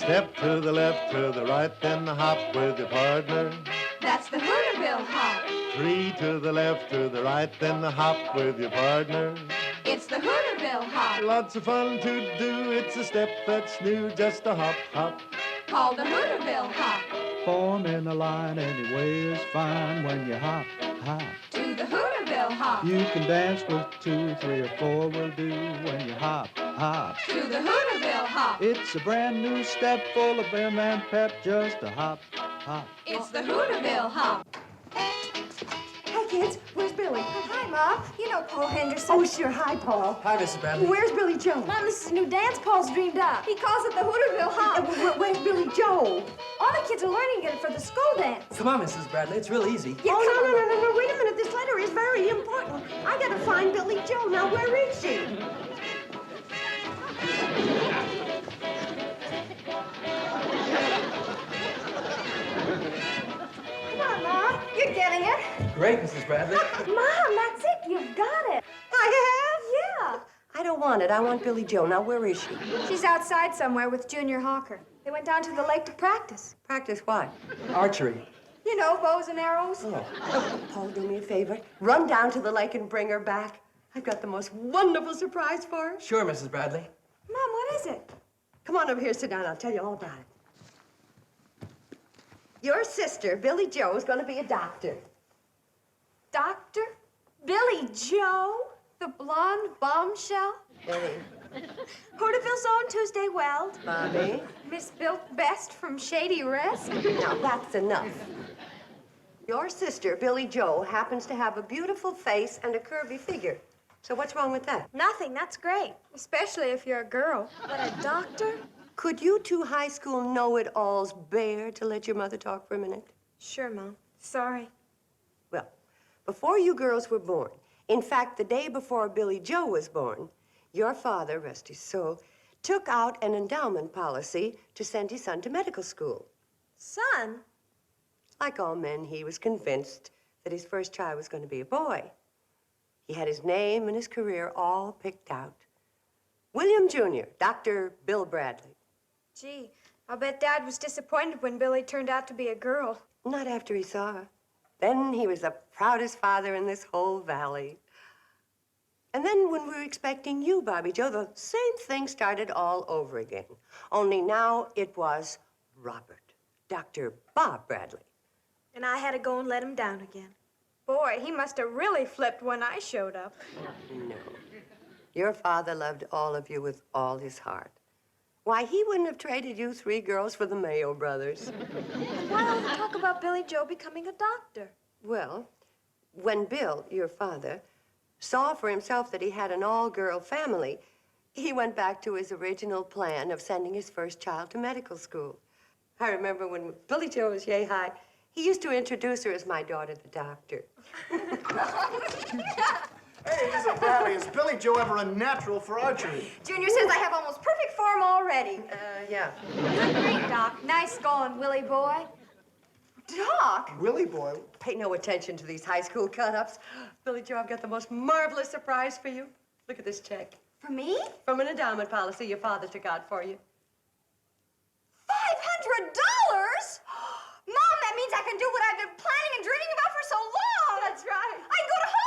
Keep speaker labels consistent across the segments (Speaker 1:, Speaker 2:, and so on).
Speaker 1: Step to the left, to the right, then hop with your partner.
Speaker 2: That's the Hooterville hop.
Speaker 1: 3 to the left, to the right, then hop with your partner.
Speaker 2: It's the Hooterville hop.
Speaker 1: Lots of fun to do, it's a step that's new, just a hop, hop.
Speaker 2: Called the Hooterville hop.
Speaker 3: Form in a line anyway is fine when you hop, hop.
Speaker 2: To the Hooterville hop.
Speaker 3: You can dance with 2, 3, or 4 will do when you hop, hop.
Speaker 2: To the Hooterville hop.
Speaker 3: It's a brand new step full of vim and pep, just a hop, hop.
Speaker 2: It's the Hooterville hop.
Speaker 4: Hi, kids. Where's Billy?
Speaker 5: Hi, Mom. You know Paul Henderson.
Speaker 4: Oh, sure. Hi, Paul.
Speaker 6: Hi, Mrs. Bradley.
Speaker 4: Where's Billie Jo?
Speaker 5: Mom, this is a new dance Paul's dreamed up. He calls it the Hooterville hop.
Speaker 4: Where's Billie Jo?
Speaker 5: All the kids are learning it for the school dance.
Speaker 6: Come on, Mrs. Bradley. It's real easy.
Speaker 4: Yeah, no. Wait a minute. This letter is very important. I gotta find Billie Jo. Now, where is she?
Speaker 5: Come on, Mom. You're getting it.
Speaker 6: Great, Mrs. Bradley.
Speaker 5: Mom, that's it. You've got it.
Speaker 4: I
Speaker 5: Yeah.
Speaker 4: have? I don't want it. I want Billie Jo. Now, where is she?
Speaker 5: She's outside somewhere with Junior Hawker. They went down to the lake to practice.
Speaker 4: Practice what?
Speaker 6: Archery.
Speaker 5: You know, bows and arrows.
Speaker 4: Oh, Paul, do me a favor. Run down to the lake and bring her back. I've got the most wonderful surprise for her.
Speaker 6: Sure, Mrs. Bradley.
Speaker 5: Mom, what is it?
Speaker 4: Come on over here, sit down. I'll tell you all about it. Your sister, Billie Jo, is going to be a doctor.
Speaker 5: Doctor? Billie Jo? The blonde bombshell?
Speaker 4: Billy.
Speaker 5: Hooterville's own Tuesday Weld.
Speaker 4: Bobby.
Speaker 5: Miss Built Best from Shady Rest.
Speaker 4: Now, that's enough. Your sister, Billie Jo, happens to have a beautiful face and a curvy figure. So what's wrong with that?
Speaker 5: Nothing, that's great. Especially if you're a girl. But a doctor?
Speaker 4: Could you two high school know-it-alls bear to let your mother talk for a minute?
Speaker 5: Sure, Mom. Sorry.
Speaker 4: Well, before you girls were born, in fact, the day before Billie Jo was born, your father, rest his soul, took out an endowment policy to send his son to medical school.
Speaker 5: Son?
Speaker 4: Like all men, he was convinced that his first child was going to be a boy. He had his name and his career all picked out. William Jr., Dr. Bill Bradley.
Speaker 5: Gee, I'll bet Dad was disappointed when Billie turned out to be a girl.
Speaker 4: Not after he saw her. Then he was the proudest father in this whole valley. And then when we were expecting you, Bobby Jo, the same thing started all over again. Only now it was Robert, Dr. Bob Bradley.
Speaker 5: And I had to go and let him down again. Boy, he must have really flipped when I showed up.
Speaker 4: No. Your father loved all of you with all his heart. Why, he wouldn't have traded you 3 girls for the Mayo brothers.
Speaker 5: And why all the talk about Billie Jo becoming a doctor?
Speaker 4: Well, when Bill, your father, saw for himself that he had an all-girl family, he went back to his original plan of sending his first child to medical school. I remember when Billie Jo was yay high, he used to introduce her as my daughter, the doctor.
Speaker 7: Hey, Mrs. Bradley, is Billie Jo ever a natural for archery?
Speaker 5: Junior says I have almost perfect form already.
Speaker 4: Yeah.
Speaker 5: Great, Doc. Nice going, Willie boy. Doc?
Speaker 7: Willie boy?
Speaker 4: Pay no attention to these high school cut-ups. Billie Jo, I've got the most marvelous surprise for you. Look at this check.
Speaker 5: For me?
Speaker 4: From an endowment policy your father took out for you.
Speaker 5: $500? Mom, that means I can do what I've been planning and dreaming about for so long.
Speaker 4: That's right.
Speaker 5: I can go to Hollywood.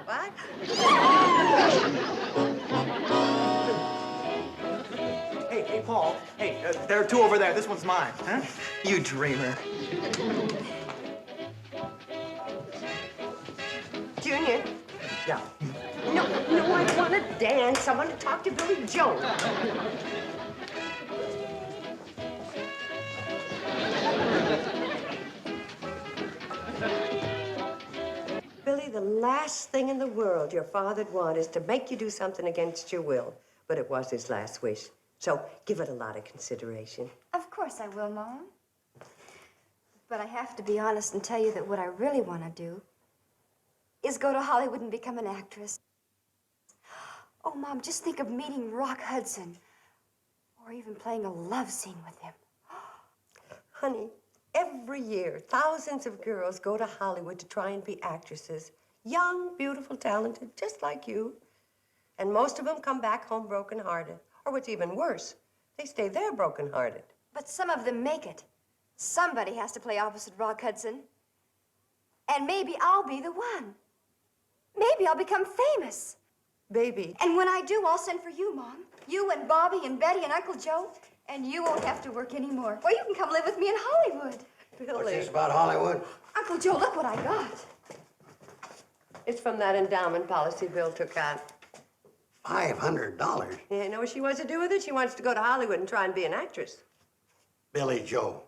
Speaker 4: What?
Speaker 7: Hey, Paul. Hey, there are 2 over there. This one's mine. Huh?
Speaker 6: You dreamer.
Speaker 4: Junior?
Speaker 7: Yeah.
Speaker 4: No, I want to dance. I want to talk to Billie Jo. Billy, the last thing in the world your father'd want is to make you do something against your will. But it was his last wish. So give it a lot of consideration.
Speaker 5: Of course I will, Mom. But I have to be honest and tell you that what I really want to do is go to Hollywood and become an actress. Oh, Mom, just think of meeting Rock Hudson or even playing a love scene with him.
Speaker 4: Honey, every year, thousands of girls go to Hollywood to try and be actresses. Young, beautiful, talented, just like you. And most of them come back home broken-hearted. Or what's even worse, They stay there broken-hearted.
Speaker 5: But some of them make it. Somebody has to play opposite Rock Hudson. And maybe I'll be the one. Maybe I'll become famous.
Speaker 4: Baby.
Speaker 5: And when I do, I'll send for you, Mom. You and Bobby and Betty and Uncle Joe. And you won't have to work anymore. Or you can come live with me in Hollywood.
Speaker 4: Billy.
Speaker 8: What's this about Hollywood?
Speaker 5: Uncle Joe, look what I got.
Speaker 4: It's from that endowment policy Bill took out.
Speaker 8: $500.
Speaker 4: Yeah, you know what she wants to do with it? She wants to go to Hollywood and try and be an actress.
Speaker 8: Billie Jo,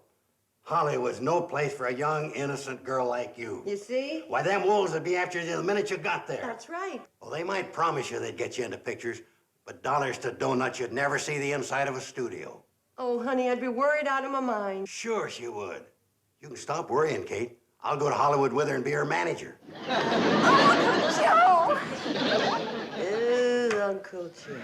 Speaker 8: Hollywood's no place for a young, innocent girl like you.
Speaker 4: You see?
Speaker 8: Why, them wolves would be after you the minute you got there.
Speaker 4: That's right.
Speaker 8: Well, they might promise you they'd get you into pictures, but dollars to donuts, you'd never see the inside of a studio.
Speaker 4: Oh, honey, I'd be worried out of my mind.
Speaker 8: Sure she would. You can stop worrying, Kate. I'll go to Hollywood with her and be her manager.
Speaker 5: Oh,
Speaker 4: Ooh, Uncle Joe.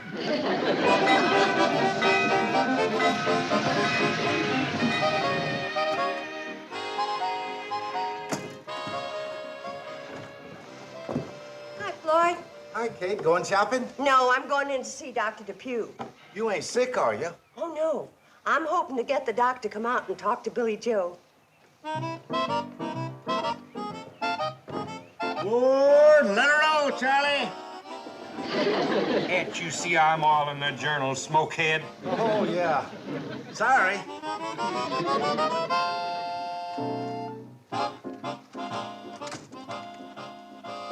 Speaker 4: Hi, Floyd.
Speaker 7: Hi, Kate. Going shopping?
Speaker 4: No, I'm going in to see Dr. Depew.
Speaker 7: You ain't sick, are you?
Speaker 4: Oh, no. I'm hoping to get the doc to come out and talk to Billie Jo.
Speaker 9: Lord, let her know, Charlie. Can't you see I'm all in the journal, smokehead?
Speaker 7: Oh, yeah. Sorry.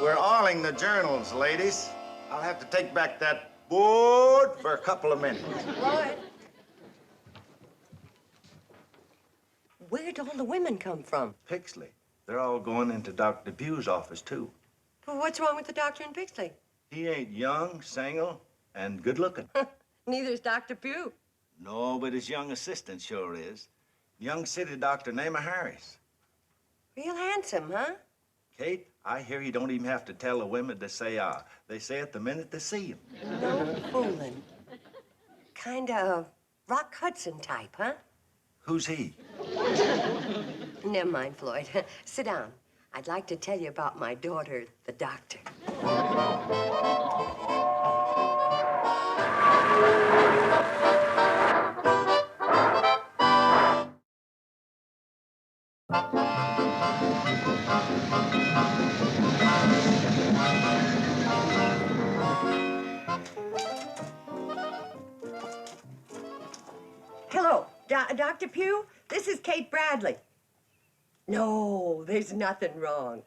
Speaker 7: We're oiling the journals, ladies. I'll have to take back that board for a couple of minutes.
Speaker 4: Floyd. Where'd all the women come from?
Speaker 7: Pixley. They're all going into Dr. Depew's office, too.
Speaker 4: Well, what's wrong with the doctor in Pixley?
Speaker 7: He ain't young, single, and good-looking.
Speaker 4: Neither's Dr. Pugh.
Speaker 7: No, but his young assistant sure is. Young city doctor named Harris.
Speaker 4: Real handsome, huh?
Speaker 7: Kate, I hear you don't even have to tell the women to say ah. They say it the minute they see him.
Speaker 4: No fooling. Kind of Rock Hudson type, huh?
Speaker 7: Who's he?
Speaker 4: Never mind, Floyd. Sit down. I'd like to tell you about my daughter, the doctor. Hello, Dr. Pugh? This is Kate Bradley. No, there's nothing wrong.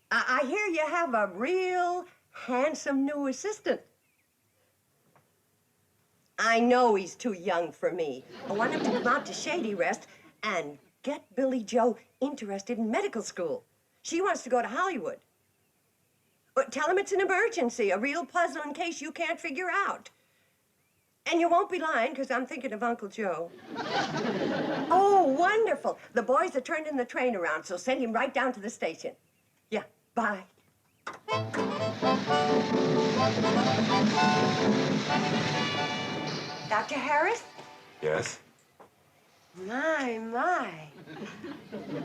Speaker 4: I hear you have a real handsome new assistant. I know he's too young for me. I want him to come out to Shady Rest and get Billie Jo interested in medical school. She wants to go to Hollywood. But tell him it's an emergency, a real puzzling case you can't figure out. And you won't be lying, because I'm thinking of Uncle Joe. Oh, wonderful. The boys are turning the train around, so send him right down to the station. Yeah, bye. Dr. Harris?
Speaker 10: Yes?
Speaker 4: My.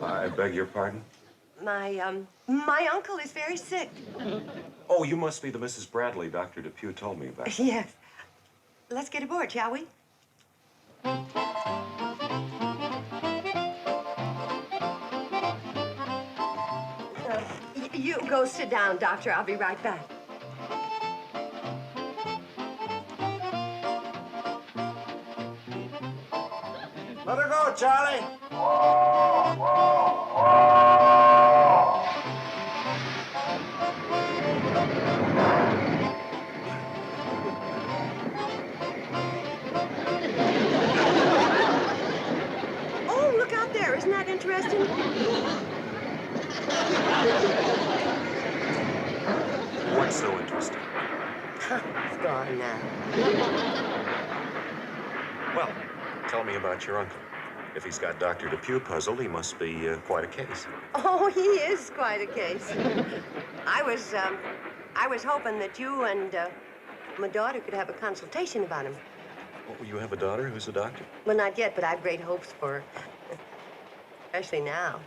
Speaker 10: I beg your pardon?
Speaker 4: My uncle is very sick.
Speaker 10: Oh, you must be the Mrs. Bradley Dr. Depew told me about.
Speaker 4: Yes. Let's get aboard, shall we? You go sit down, Doctor. I'll be right back.
Speaker 7: Let her go, Charlie.
Speaker 4: Oh, look out there. Isn't that interesting?
Speaker 10: What's so interesting?
Speaker 4: It's gone now.
Speaker 10: Well, tell me about your uncle. If he's got Dr. Depew puzzled, he must be quite a case.
Speaker 4: Oh, he is quite a case. I was hoping that you and my daughter could have a consultation about him.
Speaker 10: Oh, you have a daughter who's a doctor?
Speaker 4: Well, not yet, but I have great hopes for her. Especially now.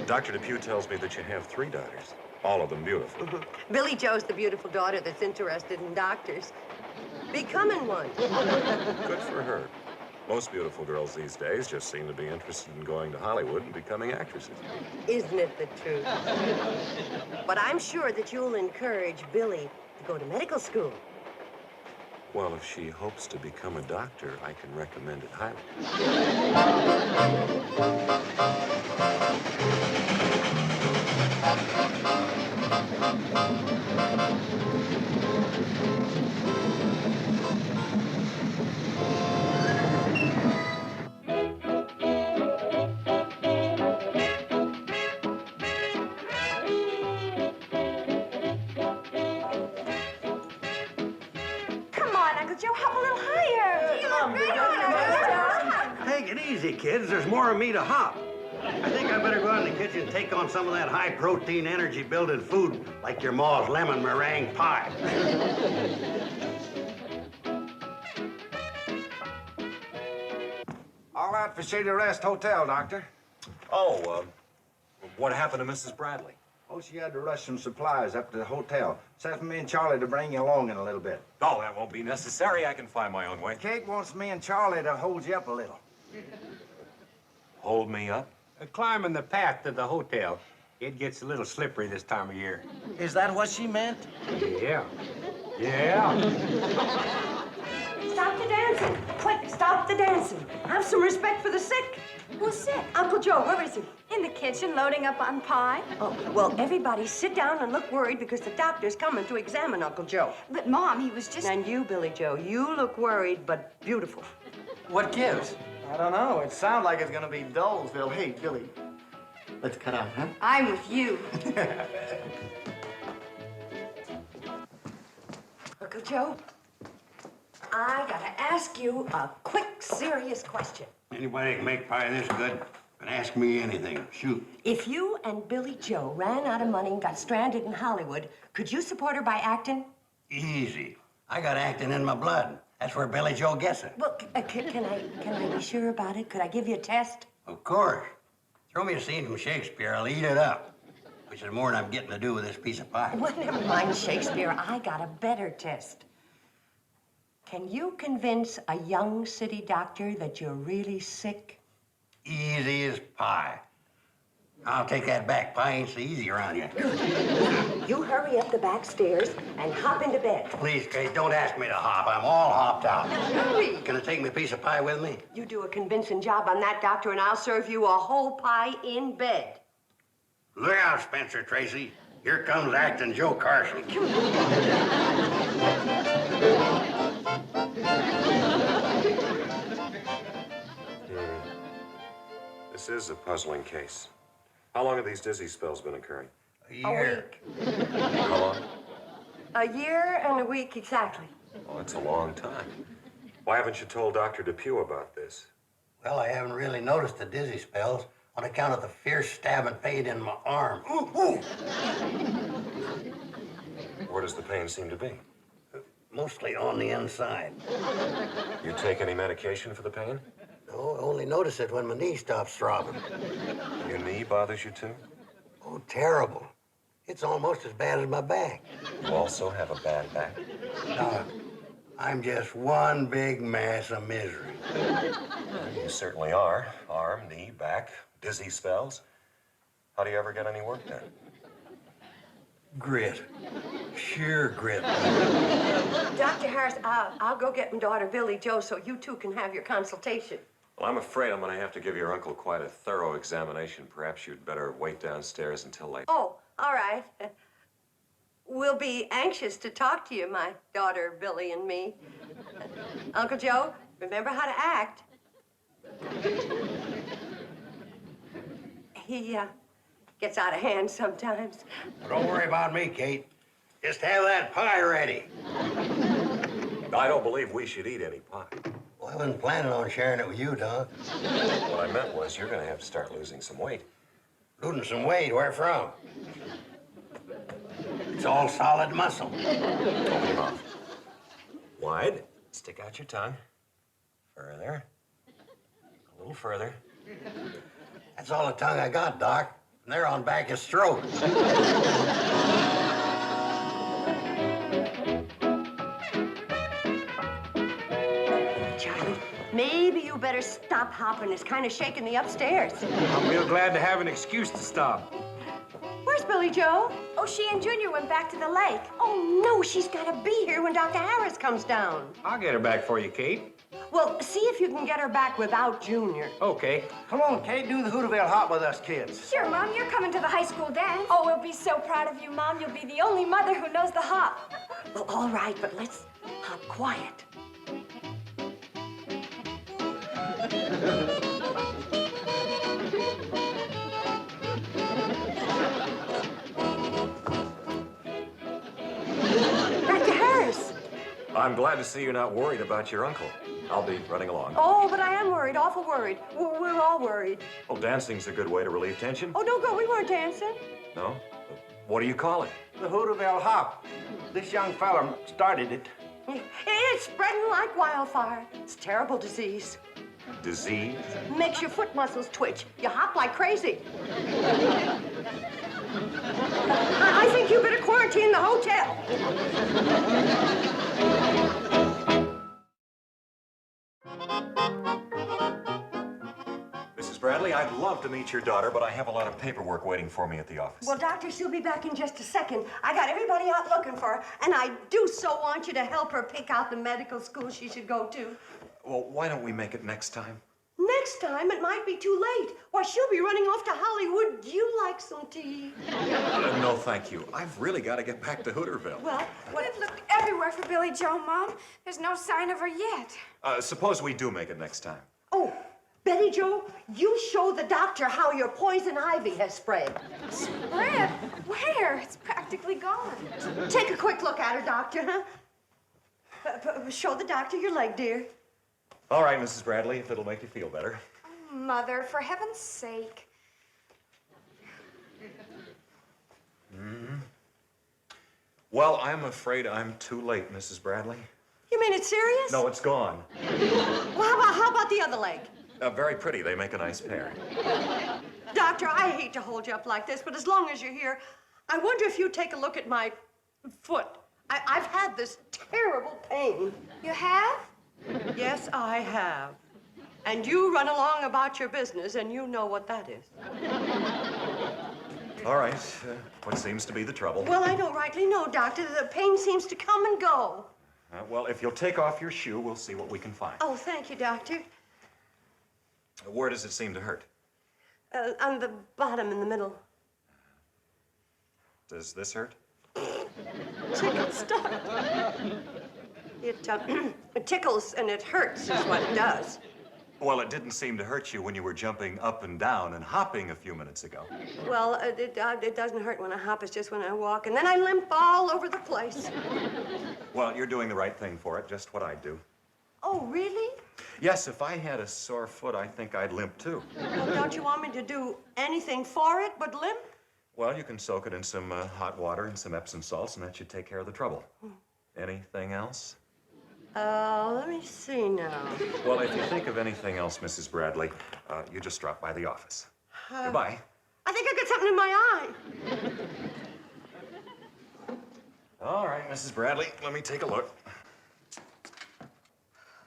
Speaker 10: Dr. Depew tells me that you have 3 daughters, all of them beautiful.
Speaker 4: Billie Jo's the beautiful daughter that's interested in doctors. becoming one.
Speaker 10: Good for her. Most beautiful girls these days just seem to be interested in going to Hollywood and becoming actresses.
Speaker 4: Isn't it the truth? But I'm sure that you'll encourage Billie to go to medical school.
Speaker 10: Well, if she hopes to become a doctor, I can recommend it highly.
Speaker 5: Come on, Uncle Joe, hop a little higher. You look great on Uncle Joe.
Speaker 8: Take it easy, kids. There's more of me to hop. I think I better go out in the kitchen and take on some of that high-protein, energy-building food like your ma's lemon meringue pie.
Speaker 9: All out for Shady Rest Hotel, Doctor.
Speaker 10: Oh, what happened to Mrs. Bradley?
Speaker 9: Oh, she had to rush some supplies up to the hotel. Sent for me and Charlie to bring you along in a little bit.
Speaker 10: Oh, that won't be necessary. I can find my own way.
Speaker 9: Kate wants me and Charlie to hold you up a little.
Speaker 10: Hold me up?
Speaker 11: Climbing the path to the hotel. It gets a little slippery this time of year.
Speaker 6: Is that what she meant?
Speaker 11: Yeah. Yeah.
Speaker 4: Stop the dancing. Quick, stop the dancing. Have some respect for the sick.
Speaker 5: Who's sick?
Speaker 4: Uncle Joe, where is he?
Speaker 5: In the kitchen, loading up on pie.
Speaker 4: Oh, well, everybody sit down and look worried because the doctor's coming to examine Uncle Joe.
Speaker 5: But, Mom, he was just...
Speaker 4: And you, Billie Jo, you look worried but beautiful.
Speaker 6: What gives? I don't know. It sounds like it's gonna be Dolesville. Hey, Billy, let's cut out, huh?
Speaker 5: I'm with you.
Speaker 4: Uncle Joe, I gotta ask you a quick, serious question.
Speaker 8: Anybody can make pie this good can ask me anything. Shoot.
Speaker 4: If you and Billie Jo ran out of money and got stranded in Hollywood, could you support her by acting?
Speaker 8: Easy. I got acting in my blood. That's where Billie Jo gets it.
Speaker 4: Well, can I be sure about it? Could I give you a test?
Speaker 8: Of course. Throw me a scene from Shakespeare, I'll eat it up. Which is more than I'm getting to do with this piece of pie.
Speaker 4: Well, never mind Shakespeare. I got a better test. Can you convince a young city doctor that you're really sick?
Speaker 8: Easy as pie. I'll take that back. Pie ain't so easy around here.
Speaker 4: You hurry up the back stairs and hop into bed.
Speaker 8: Please, Kate, don't ask me to hop. I'm all hopped out.
Speaker 4: Hurry.
Speaker 8: Gonna take me a piece of pie with me?
Speaker 4: You do a convincing job on that, doctor, and I'll serve you a whole pie in bed.
Speaker 8: Look out, Spencer Tracy. Here comes acting Joe Carson.
Speaker 10: This is a puzzling case. How long have these dizzy spells been occurring?
Speaker 8: A year.
Speaker 10: How long?
Speaker 4: A year and a week exactly.
Speaker 10: Oh, that's a long time. Why haven't you told Dr. Depew about this?
Speaker 8: Well, I haven't really noticed the dizzy spells on account of the fierce stabbing pain in my arm. Ooh, ooh.
Speaker 10: Where does the pain seem to be?
Speaker 8: Mostly on the inside.
Speaker 10: You take any medication for the pain?
Speaker 8: No, I only notice it when my knee stops throbbing.
Speaker 10: Your knee bothers you too?
Speaker 8: Oh, terrible. It's almost as bad as my back.
Speaker 10: You also have a bad back?
Speaker 8: Doc, I'm just one big mass of misery.
Speaker 10: You certainly are. Arm, knee, back, dizzy spells. How do you ever get any work done?
Speaker 8: Grit. Sheer grit.
Speaker 4: Dr. Harris, I'll go get my daughter Billie Jo so you two can have your consultation.
Speaker 10: Well, I'm afraid I'm going to have to give your uncle quite a thorough examination. Perhaps you'd better wait downstairs until later.
Speaker 4: Oh, all right. We'll be anxious to talk to you, my daughter Billie and me. Uncle Joe, remember how to act. He gets out of hand sometimes.
Speaker 8: Don't worry about me, Kate. Just have that pie ready.
Speaker 10: I don't believe we should eat any pie.
Speaker 8: Well, I wasn't planning on sharing it with you, Doc.
Speaker 10: What I meant was you're going to have to start losing some weight.
Speaker 8: Losing some weight? Where from? It's all solid muscle.
Speaker 10: Open your mouth. Wide. Stick out your tongue. Further. A little further.
Speaker 8: That's all the tongue I got, Doc. And they're on back his throat.
Speaker 4: Maybe you better stop hopping. It's kind of shaking the upstairs.
Speaker 11: I'm real glad to have an excuse to stop.
Speaker 4: Where's Billie Jo?
Speaker 5: Oh, she and Junior went back to the lake.
Speaker 4: Oh, no, she's got to be here when Dr. Harris comes down.
Speaker 11: I'll get her back for you, Kate.
Speaker 4: Well, see if you can get her back without Junior.
Speaker 11: Okay.
Speaker 6: Come on, Kate, do the Hooterville Hop with us kids.
Speaker 5: Sure, Mom, you're coming to the high school dance. Oh, we'll be so proud of you, Mom. You'll be the only mother who knows the hop.
Speaker 4: Well, all right, but let's hop quiet. Dr. Harris.
Speaker 10: I'm glad to see you're not worried about your uncle. I'll be running along.
Speaker 4: Oh, but I am worried, awful worried. We're all worried.
Speaker 10: Well, dancing's a good way to relieve tension.
Speaker 4: Oh, don't go, we weren't dancing.
Speaker 10: No? What do you call it?
Speaker 6: The Hooterville Hop. This young fella started it.
Speaker 4: It's spreading like wildfire. It's a terrible disease.
Speaker 10: Disease?
Speaker 4: Makes your foot muscles twitch. You hop like crazy. I think you better quarantine the hotel.
Speaker 10: Mrs. Bradley, I'd love to meet your daughter, but I have a lot of paperwork waiting for me at the office.
Speaker 4: Well, Doctor, she'll be back in just a second. I got everybody out looking for her, and I do so want you to help her pick out the medical school she should go to.
Speaker 10: Well, why don't we make it next time?
Speaker 4: Next time, it might be too late. Why, she'll be running off to Hollywood. Do you like some tea?
Speaker 10: No, thank you. I've really got to get back to Hooterville.
Speaker 4: Well,
Speaker 5: We've looked everywhere for Billie Jo, Mom. There's no sign of her yet.
Speaker 10: Suppose we do make it next time.
Speaker 4: oh, Betty Jo, you show the doctor how your poison ivy has spread.
Speaker 5: Spread? Where? It's practically gone.
Speaker 4: Take a quick look at her, Doctor, huh? Show the doctor your leg, dear.
Speaker 10: All right, Mrs. Bradley, if it'll make you feel better.
Speaker 5: Oh, Mother, for heaven's sake.
Speaker 10: Well, I'm afraid I'm too late, Mrs. Bradley.
Speaker 4: You mean it's serious?
Speaker 10: No, it's gone.
Speaker 4: Well, how about the other leg?
Speaker 10: Very pretty. They make a nice pair.
Speaker 4: Doctor, I hate to hold you up like this, but as long as you're here, I wonder if you'd take a look at my foot. I've had this terrible pain.
Speaker 5: You have?
Speaker 4: Yes, I have. And you run along about your business, and you know what that is.
Speaker 10: All right. What seems to be the trouble?
Speaker 4: Well, I don't rightly know, Doctor. The pain seems to come and go.
Speaker 10: Well, if you'll take off your shoe, we'll see what we can find.
Speaker 4: Oh, thank you, Doctor.
Speaker 10: Where does it seem to hurt?
Speaker 4: On the bottom in the middle.
Speaker 10: Does this hurt?
Speaker 4: Chicken stuff. It tickles and it hurts is what it does.
Speaker 10: Well, it didn't seem to hurt you when you were jumping up and down and hopping a few minutes ago.
Speaker 4: Well, it doesn't hurt when I hop. It's just when I walk. And then I limp all over the place.
Speaker 10: Well, you're doing the right thing for it, just what I'd do.
Speaker 4: Oh, really?
Speaker 10: Yes, if I had a sore foot, I think I'd limp too.
Speaker 4: Well, don't you want me to do anything for it but limp?
Speaker 10: Well, you can soak it in some hot water and some Epsom salts, and that should take care of the trouble. Anything else?
Speaker 4: Let me see now.
Speaker 10: Well, if you think of anything else, Mrs. Bradley, you just drop by the office. Goodbye.
Speaker 4: I think I got something in my eye.
Speaker 10: All right, Mrs. Bradley, let me take a look.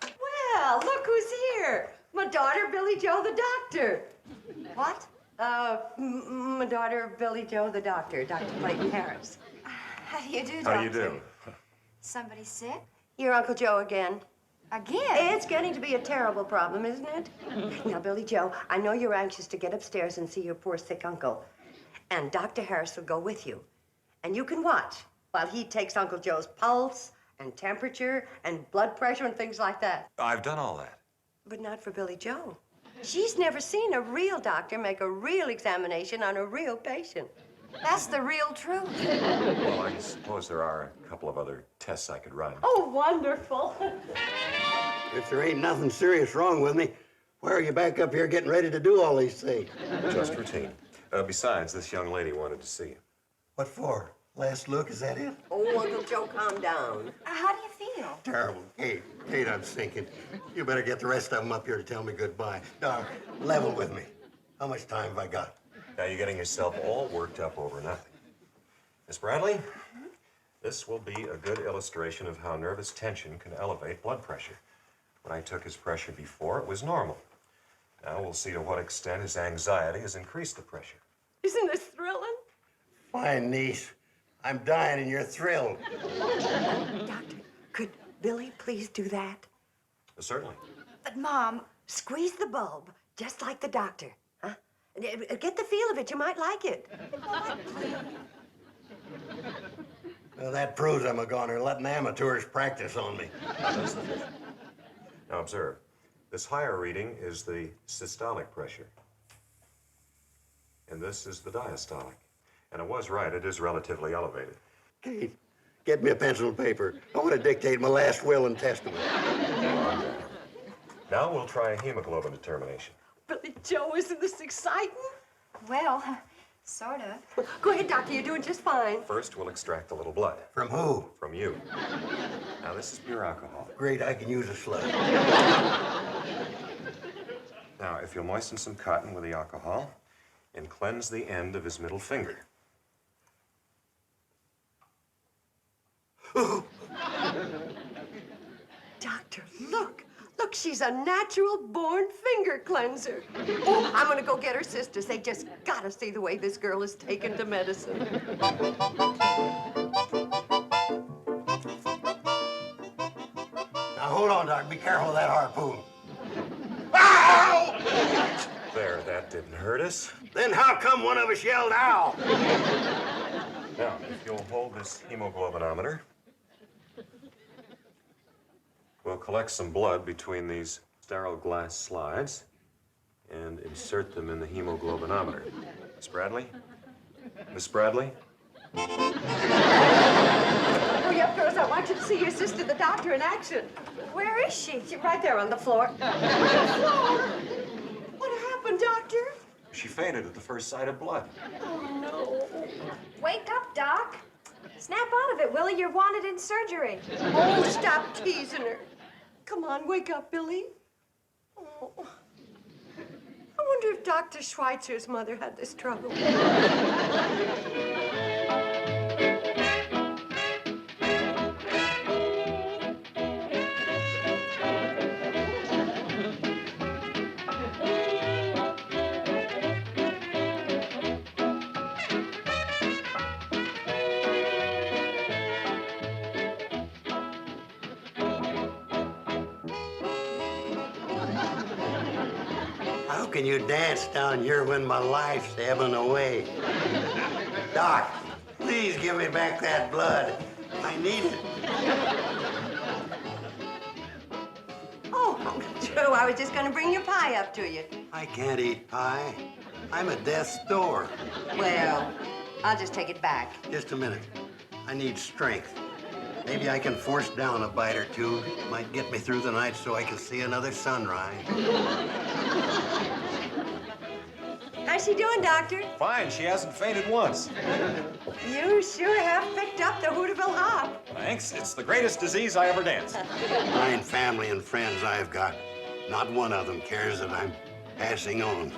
Speaker 4: Well, look who's here. My daughter, Billie Jo, the doctor.
Speaker 5: What?
Speaker 4: My daughter, Billie Jo, the doctor, Dr. Clayton Harris.
Speaker 5: How do you do,
Speaker 10: How
Speaker 5: Doctor?
Speaker 10: do you do?
Speaker 5: Somebody sick?
Speaker 4: Your Uncle Joe again.
Speaker 5: Again?
Speaker 4: It's getting to be a terrible problem, isn't it? Now, Billie Jo, I know you're anxious to get upstairs and see your poor sick uncle. And Dr. Harris will go with you. And you can watch while he takes Uncle Joe's pulse and temperature and blood pressure and things like that.
Speaker 10: I've done all that.
Speaker 4: But not for Billie Jo. She's never seen a real doctor make a real examination on a real patient.
Speaker 5: That's the real truth.
Speaker 10: Well, I suppose there are a couple of other tests I could run.
Speaker 4: Oh, wonderful.
Speaker 8: If there ain't nothing serious wrong with me, why are you back up here getting ready to do all these things?
Speaker 10: Just routine. Besides, this young lady wanted to see you.
Speaker 8: What for? Last look, is that it?
Speaker 4: Oh, Uncle Joe, calm down.
Speaker 5: How do you feel?
Speaker 8: Terrible. Kate, I'm thinking. You better get the rest of them up here to tell me goodbye. Now, level with me. How much time have I got?
Speaker 10: Now you're getting yourself all worked up over nothing. Miss Bradley, this will be a good illustration of how nervous tension can elevate blood pressure. When I took his pressure before, it was normal. Now we'll see to what extent his anxiety has increased the pressure.
Speaker 4: Isn't this thrilling?
Speaker 8: Fine, niece. I'm dying and you're thrilled.
Speaker 4: Doctor, could Billy please do that?
Speaker 10: Certainly.
Speaker 4: But, Mom, squeeze the bulb, just like the doctor, huh? Get the feel of it. You might like it.
Speaker 8: Well, that proves I'm a goner, letting amateurs practice on me.
Speaker 10: Now observe. This higher reading is the systolic pressure. And this is the diastolic. And it was right, it is relatively elevated.
Speaker 8: Kate, get me a pencil and paper. I want to dictate my last will and testament.
Speaker 10: Now we'll try a hemoglobin determination.
Speaker 4: Billie Jo, isn't this exciting?
Speaker 5: Well, sort of.
Speaker 4: Go ahead, Doctor. You're doing just fine.
Speaker 10: First, we'll extract a little blood.
Speaker 8: From who?
Speaker 10: From you. Now, this is pure alcohol.
Speaker 8: Great, I can use a slug.
Speaker 10: Now, if you'll moisten some cotton with the alcohol and cleanse the end of his middle finger.
Speaker 4: Doctor, look. Look, she's a natural-born finger cleanser. Oh, I'm gonna go get her sisters. They just gotta see the way this girl is taken to medicine.
Speaker 8: Now, hold on, Doc. Be careful of that harpoon. Ow!
Speaker 10: There, that didn't hurt us.
Speaker 8: Then how come one of us yelled, ow?
Speaker 10: Now, if you'll hold this hemoglobinometer, we'll collect some blood between these sterile glass slides and insert them in the hemoglobinometer. Miss Bradley? Miss Bradley?
Speaker 4: Hurry up, girls. I want you to see your sister, the doctor, in action.
Speaker 5: Where is she?
Speaker 4: She's right there on the floor. On the floor? What happened, Doctor?
Speaker 10: She fainted at the first sight of blood.
Speaker 4: Oh, no.
Speaker 5: Wake up, Doc. Snap out of it, Willie. You're wanted in surgery.
Speaker 4: Oh, stop teasing her. Come on, wake up, Billy. Oh. I wonder if Dr. Schweitzer's mother had this trouble.
Speaker 8: How can you dance down here when my life's ebbing away? Doc, please give me back that blood. I need it.
Speaker 4: Oh, Joe, I was just going to bring your pie up to you.
Speaker 8: I can't eat pie. I'm at death's door.
Speaker 4: Well, I'll just take it back.
Speaker 8: Just a minute. I need strength. Maybe I can force down a bite or two. It might get me through the night so I can see another sunrise.
Speaker 4: How's she doing, Doctor?
Speaker 10: Fine, she hasn't fainted once.
Speaker 4: You sure have picked up the Hooterville hop.
Speaker 10: Thanks, it's the greatest disease I ever danced.
Speaker 8: Fine family and friends I've got. Not one of them cares that I'm passing on.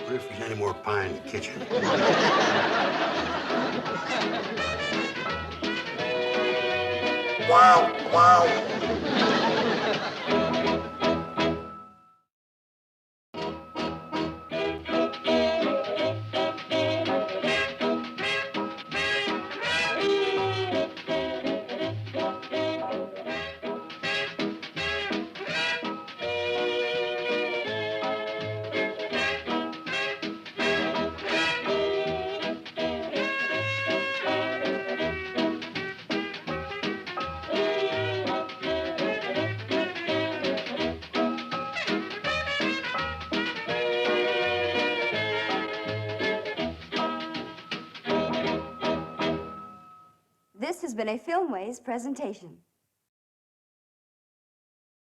Speaker 8: What if there's any more pie in the kitchen? Wow, wow.
Speaker 5: This has been a Filmways presentation.